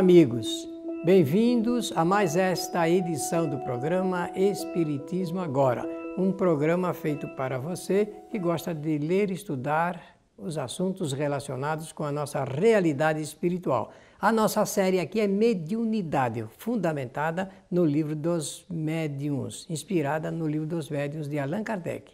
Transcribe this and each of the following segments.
amigos, bem-vindos a mais esta edição do programa Espiritismo Agora, um programa feito para você que gosta de ler e estudar os assuntos relacionados com a nossa realidade espiritual. A nossa série aqui é Mediunidade, fundamentada no Livro dos Médiuns, inspirada no Livro dos Médiuns de Allan Kardec,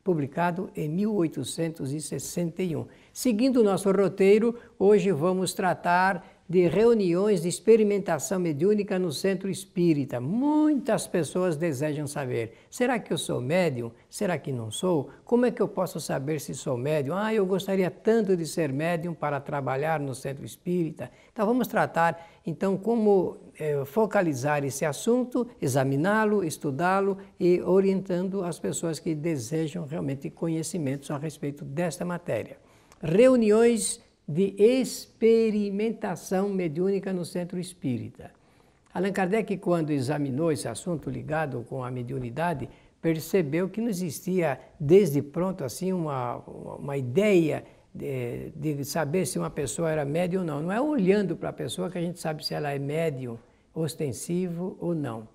publicado em 1861. Seguindo o nosso roteiro, hoje vamos tratar de reuniões de experimentação mediúnica no Centro Espírita. Muitas pessoas desejam saber, será que eu sou médium? Será que não sou? Como é que eu posso saber se sou médium? Eu gostaria tanto de ser médium para trabalhar no Centro Espírita. Então vamos tratar então como focalizar esse assunto, examiná-lo, estudá-lo e orientando as pessoas que desejam realmente conhecimentos a respeito desta matéria. Reuniões de experimentação mediúnica no Centro Espírita. Allan Kardec, quando examinou esse assunto ligado com a mediunidade, percebeu que não existia desde pronto assim uma ideia de saber se uma pessoa era médium ou não. Não é olhando para a pessoa que a gente sabe se ela é médium, ostensivo ou não.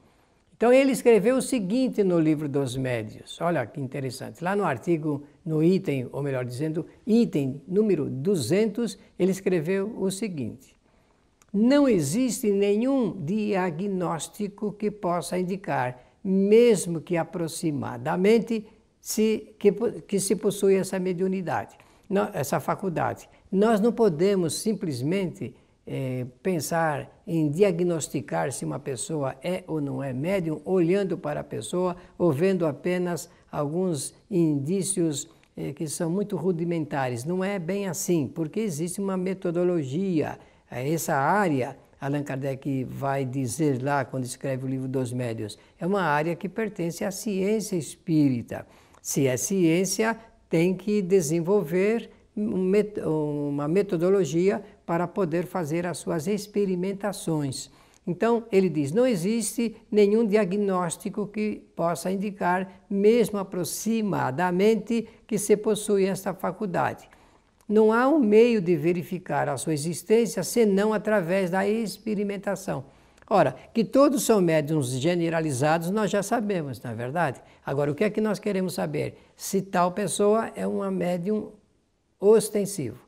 Então ele escreveu o seguinte no Livro dos Médiuns, olha que interessante, lá no artigo, no item, ou melhor dizendo, item número 200, ele escreveu o seguinte: não existe nenhum diagnóstico que possa indicar, mesmo que aproximadamente, que se possui essa mediunidade, essa faculdade. Nós não podemos simplesmente pensar em diagnosticar se uma pessoa é ou não é médium, olhando para a pessoa ou vendo apenas alguns indícios que são muito rudimentares. Não é bem assim, porque existe uma metodologia. Essa área, Allan Kardec vai dizer lá, quando escreve o Livro dos Médiuns, é uma área que pertence à ciência espírita. Se é ciência, tem que desenvolver uma metodologia para poder fazer as suas experimentações. Então, ele diz, não existe nenhum diagnóstico que possa indicar, mesmo aproximadamente, que se possui esta faculdade. Não há um meio de verificar a sua existência senão através da experimentação. Ora, que todos são médiuns generalizados, nós já sabemos, não é verdade? Agora, o que é que nós queremos saber? Se tal pessoa é uma médium ostensivo.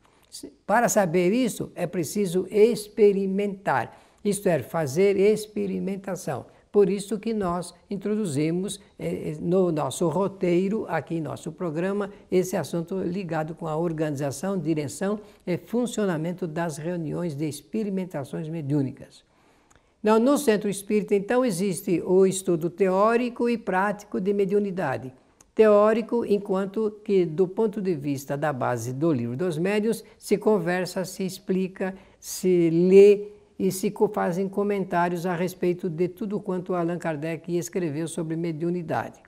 Para saber isso, é preciso experimentar, isto é, fazer experimentação. Por isso que nós introduzimos no nosso roteiro, aqui em nosso programa, esse assunto ligado com a organização, direção e funcionamento das reuniões de experimentações mediúnicas. No Centro Espírita, então, existe o estudo teórico e prático de mediunidade. Teórico, enquanto que, do ponto de vista da base do Livro dos Médiuns, se conversa, se explica, se lê e se fazem comentários a respeito de tudo quanto Allan Kardec escreveu sobre mediunidade.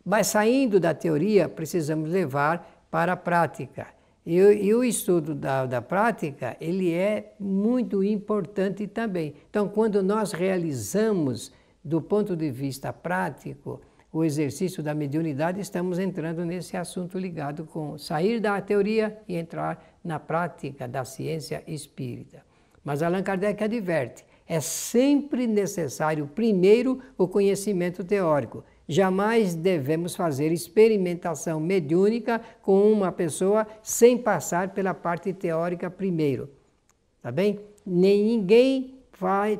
Mas saindo da teoria, precisamos levar para a prática. E o estudo da prática, ele é muito importante também. Então, quando nós realizamos, do ponto de vista prático, o exercício da mediunidade, estamos entrando nesse assunto ligado com sair da teoria e entrar na prática da ciência espírita. Mas Allan Kardec adverte, é sempre necessário primeiro o conhecimento teórico. Jamais devemos fazer experimentação mediúnica com uma pessoa sem passar pela parte teórica primeiro. Tá bem? Ninguém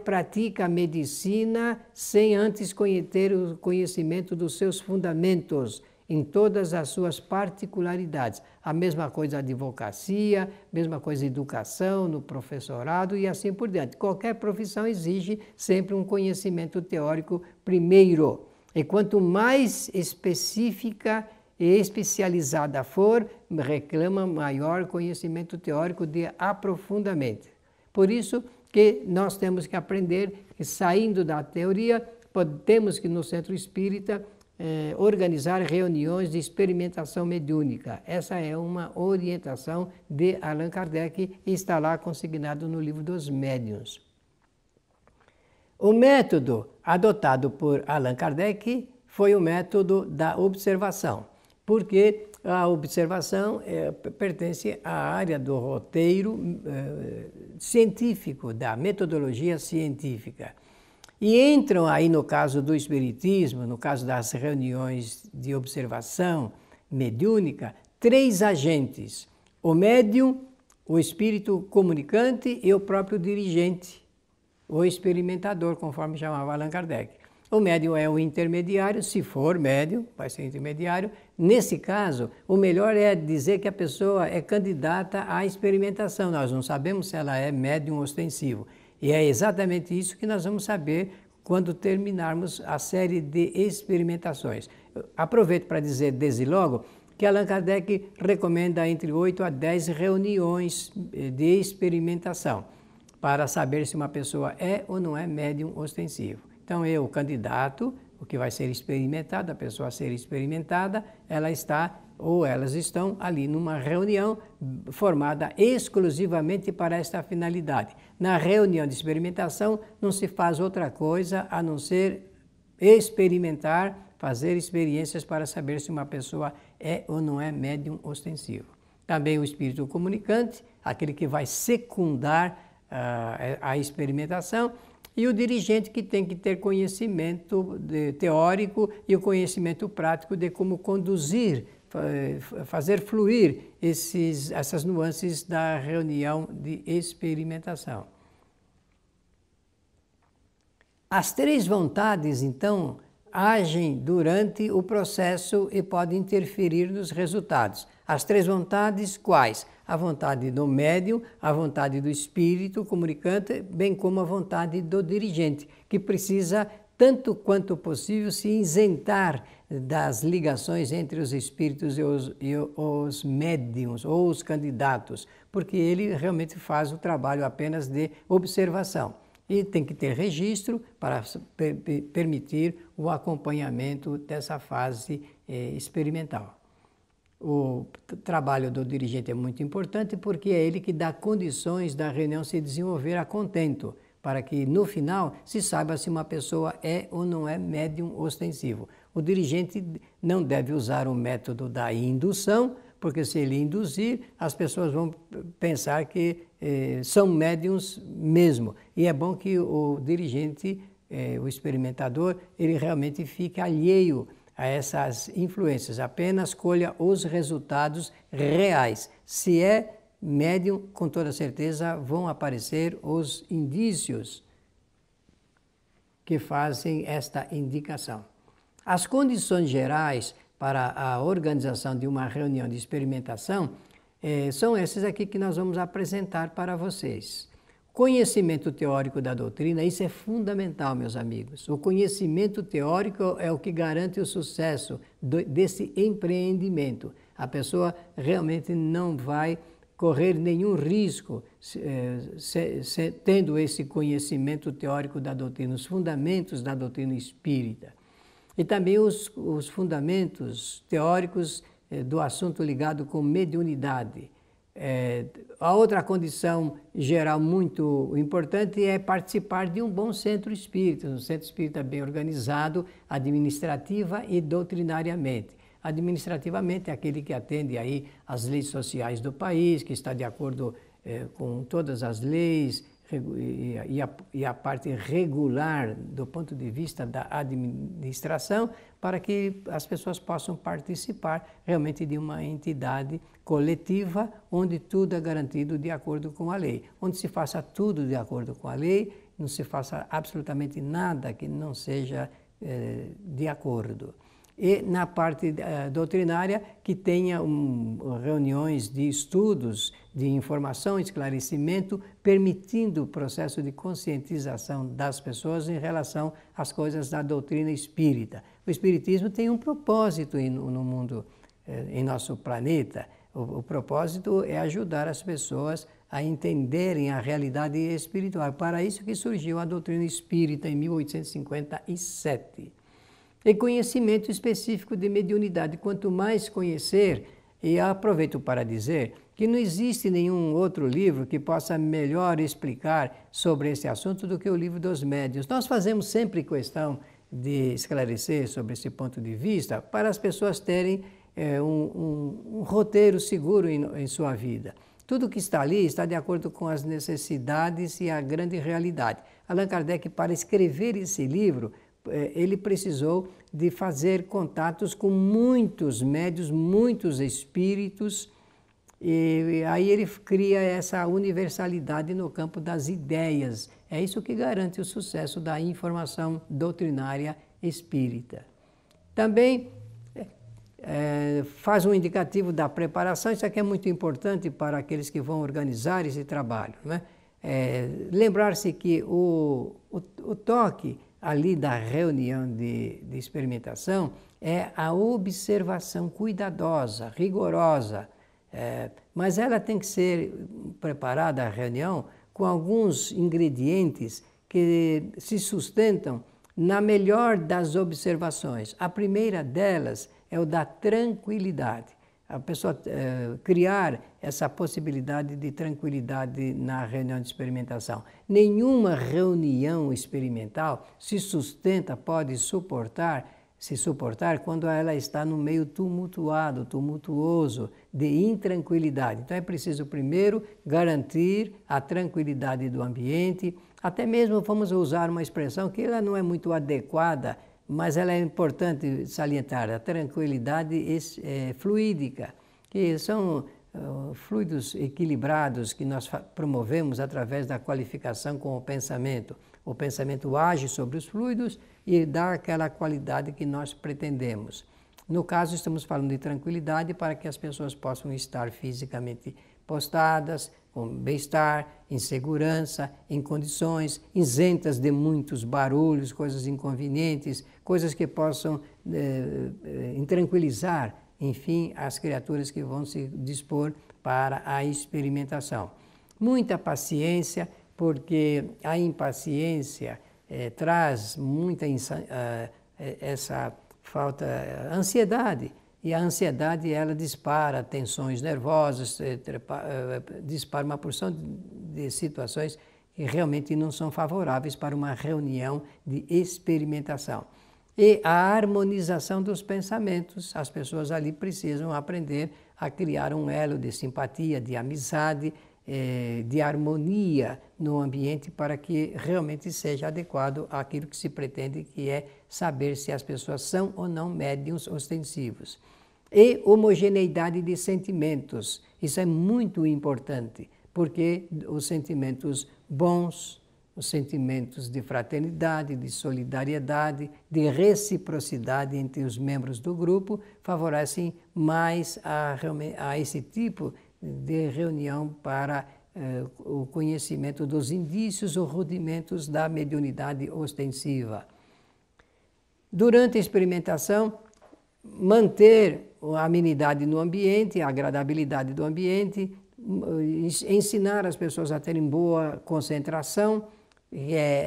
pratica a medicina sem antes ter o conhecimento dos seus fundamentos em todas as suas particularidades. A mesma coisa a advocacia, mesma coisa a educação, no professorado e assim por diante. Qualquer profissão exige sempre um conhecimento teórico primeiro. E quanto mais específica e especializada for, reclama maior conhecimento teórico de aprofundamento. Por isso que nós temos que aprender que, saindo da teoria, temos que, no Centro Espírita, organizar reuniões de experimentação mediúnica. Essa é uma orientação de Allan Kardec e está lá consignado no Livro dos Médiuns. O método adotado por Allan Kardec foi o método da observação, porque A observação pertence à área do roteiro científico, da metodologia científica. E entram aí, no caso do espiritismo, no caso das reuniões de observação mediúnica, 3 agentes: o médium, o espírito comunicante e o próprio dirigente, o experimentador, conforme chamava Allan Kardec. O médium é o intermediário, se for médium, vai ser intermediário. Nesse caso, o melhor é dizer que a pessoa é candidata à experimentação. Nós não sabemos se ela é médium ostensivo. E é exatamente isso que nós vamos saber quando terminarmos a série de experimentações. Aproveito para dizer desde logo que Allan Kardec recomenda entre 8 a 10 reuniões de experimentação para saber se uma pessoa é ou não é médium ostensivo. Então, o candidato, o que vai ser experimentado, a pessoa a ser experimentada, ela está ou elas estão ali numa reunião formada exclusivamente para esta finalidade. Na reunião de experimentação não se faz outra coisa a não ser experimentar, fazer experiências para saber se uma pessoa é ou não é médium ostensivo. Também o espírito comunicante, aquele que vai secundar a experimentação, e o dirigente, que tem que ter conhecimento teórico e o conhecimento prático de como conduzir, fazer fluir essas nuances da reunião de experimentação. As 3 vontades, então, agem durante o processo e podem interferir nos resultados. As 3 vontades quais? A vontade do médium, a vontade do espírito comunicante, bem como a vontade do dirigente, que precisa, tanto quanto possível, se isentar das ligações entre os espíritos e os médiums ou os candidatos, porque ele realmente faz o trabalho apenas de observação. E tem que ter registro para permitir o acompanhamento dessa fase experimental. O trabalho do dirigente é muito importante porque é ele que dá condições da reunião se desenvolver a contento, para que no final se saiba se uma pessoa é ou não é médium ostensivo. O dirigente não deve usar o método da indução, porque se ele induzir, as pessoas vão pensar que são médiums mesmo. E é bom que o dirigente, o experimentador, ele realmente fique alheio a essas influências, apenas colha os resultados reais. Se é médium, com toda certeza vão aparecer os indícios que fazem esta indicação. As condições gerais para a organização de uma reunião de experimentação são essas aqui que nós vamos apresentar para vocês. Conhecimento teórico da doutrina, isso é fundamental, meus amigos. O conhecimento teórico é o que garante o sucesso desse empreendimento. A pessoa realmente não vai correr nenhum risco tendo esse conhecimento teórico da doutrina, os fundamentos da doutrina espírita. E também os fundamentos teóricos do assunto ligado com mediunidade. A outra condição geral muito importante é participar de um bom centro espírita, um centro espírita bem organizado, administrativa e doutrinariamente. Administrativamente é aquele que atende aí às leis sociais do país, que está de acordo com todas as leis e a parte regular do ponto de vista da administração, para que as pessoas possam participar realmente de uma entidade coletiva, onde tudo é garantido de acordo com a lei, onde se faça tudo de acordo com a lei, não se faça absolutamente nada que não seja de acordo. E na parte doutrinária, que tenha reuniões de estudos, de informação, esclarecimento, permitindo o processo de conscientização das pessoas em relação às coisas da doutrina espírita. O espiritismo tem um propósito no mundo, em nosso planeta. O propósito é ajudar as pessoas a entenderem a realidade espiritual. Para isso que surgiu a doutrina espírita em 1857. E conhecimento específico de mediunidade. Quanto mais conhecer, e aproveito para dizer que não existe nenhum outro livro que possa melhor explicar sobre esse assunto do que o livro dos médiuns. Nós fazemos sempre questão de esclarecer sobre esse ponto de vista para as pessoas terem um roteiro seguro em sua vida. Tudo que está ali está de acordo com as necessidades e a grande realidade. Allan Kardec, para escrever esse livro, ele precisou de fazer contatos com muitos médiuns, muitos espíritos, e aí ele cria essa universalidade no campo das ideias. É isso que garante o sucesso da informação doutrinária espírita. Também faz um indicativo da preparação, isso aqui é muito importante para aqueles que vão organizar esse trabalho, né? Lembrar-se que o toque ali da reunião de experimentação é a observação cuidadosa, rigorosa, mas ela tem que ser preparada, a reunião, com alguns ingredientes que se sustentam na melhor das observações. A primeira delas é o da tranquilidade. A pessoa criar essa possibilidade de tranquilidade na reunião de experimentação. Nenhuma reunião experimental se sustenta, pode se suportar quando ela está no meio tumultuado, tumultuoso, de intranquilidade. Então é preciso primeiro garantir a tranquilidade do ambiente, até mesmo vamos usar uma expressão que ela não é muito adequada, mas ela é importante salientar, a tranquilidade fluídica, que são fluidos equilibrados que nós promovemos através da qualificação com o pensamento. O pensamento age sobre os fluidos e dá aquela qualidade que nós pretendemos. No caso, estamos falando de tranquilidade para que as pessoas possam estar fisicamente postadas, com bem-estar, em segurança, em condições, isentas de muitos barulhos, coisas inconvenientes, coisas que possam intranquilizar, enfim, as criaturas que vão se dispor para a experimentação. Muita paciência, porque a impaciência traz muita essa falta, ansiedade. E a ansiedade, ela dispara tensões nervosas, dispara uma porção de situações que realmente não são favoráveis para uma reunião de experimentação. E a harmonização dos pensamentos. As pessoas ali precisam aprender a criar um elo de simpatia, de amizade, de harmonia no ambiente para que realmente seja adequado àquilo que se pretende, que é saber se as pessoas são ou não médiuns ostensivos. E homogeneidade de sentimentos. Isso é muito importante, porque os sentimentos bons, os sentimentos de fraternidade, de solidariedade, de reciprocidade entre os membros do grupo favorecem mais a esse tipo de reunião para o conhecimento dos indícios ou rudimentos da mediunidade ostensiva. Durante a experimentação, manter a amenidade no ambiente, a agradabilidade do ambiente, ensinar as pessoas a terem boa concentração,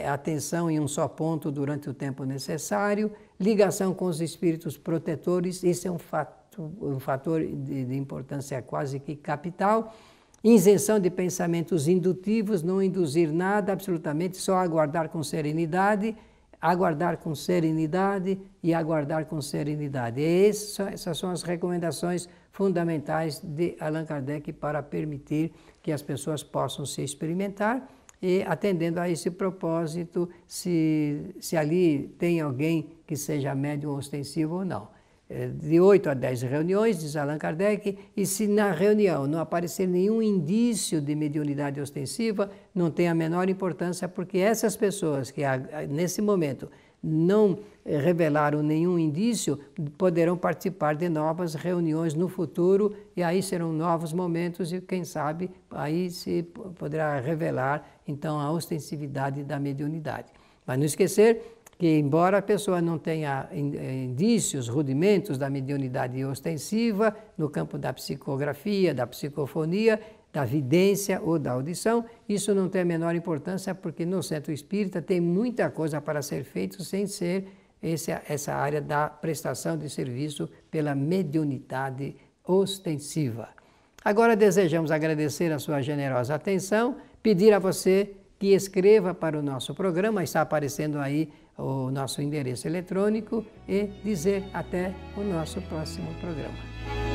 atenção em um só ponto durante o tempo necessário, ligação com os espíritos protetores, esse é um fator de importância quase que capital. Isenção de pensamentos indutivos, não induzir nada, absolutamente, só aguardar com serenidade e aguardar com serenidade. Essas são as recomendações fundamentais de Allan Kardec para permitir que as pessoas possam se experimentar e, atendendo a esse propósito, se ali tem alguém que seja médium ostensivo ou não. De 8 a 10 reuniões, diz Allan Kardec, e se na reunião não aparecer nenhum indício de mediunidade ostensiva, não tem a menor importância, porque essas pessoas que nesse momento não revelaram nenhum indício, poderão participar de novas reuniões no futuro, e aí serão novos momentos e, quem sabe, aí se poderá revelar, então, a ostensividade da mediunidade. Mas não esquecer que, embora a pessoa não tenha indícios, rudimentos da mediunidade ostensiva, no campo da psicografia, da psicofonia, da vidência ou da audição, isso não tem a menor importância, porque no centro espírita tem muita coisa para ser feito sem ser essa área da prestação de serviço pela mediunidade ostensiva. Agora desejamos agradecer a sua generosa atenção, pedir a você que escreva para o nosso programa, está aparecendo aí o nosso endereço eletrônico e dizer até o nosso próximo programa.